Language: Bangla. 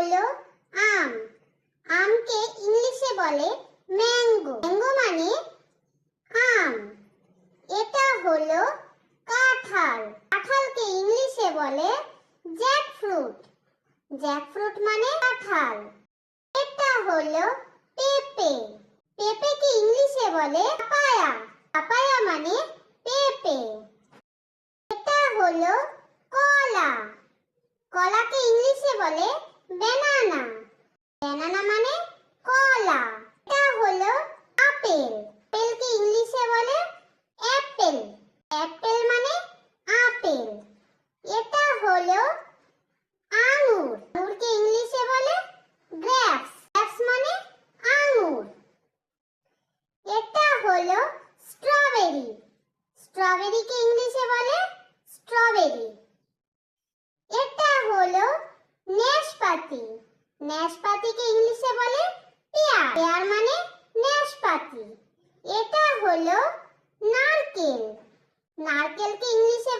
হলো আম। আমকে ইংলিশে বলে ম্যাঙ্গো। ম্যাঙ্গো মানে আম। এটা হলো কাঁঠাল। কাঁঠালকে ইংলিশে বলে জ্যাকফ্রুট। জ্যাকফ্রুট মানে কাঁঠাল। এটা হলো পেঁপে। পেঁপেকে ইংলিশে বলে পাপায়া। পাপায়া মানে পেঁপে। এটা হলো কলা। কলাকে ইংলিশে বলে ব্যানানা। ব্যানানা মানে কলা। এটা হলো আপেল। আপেলকে ইংলিশে বলে অ্যাপেল। অ্যাপেল মানে আপেল। এটা হলো আঙ্গুর। আঙ্গুরকে ইংলিশে বলে গ্রেপস। গ্রেপস মানে আঙ্গুর। এটা হলো স্ট্রবেরি। স্ট্রবেরিকে ইংলিশে বলে স্ট্রবেরি। এটা হলো নাশপাতি। নাশপাতিকে ইংলিশে বলে পেয়ার। পেয়ার মানে নাশপাতি। এটা হলো নারকেল। নারকেলকে ইংলিশে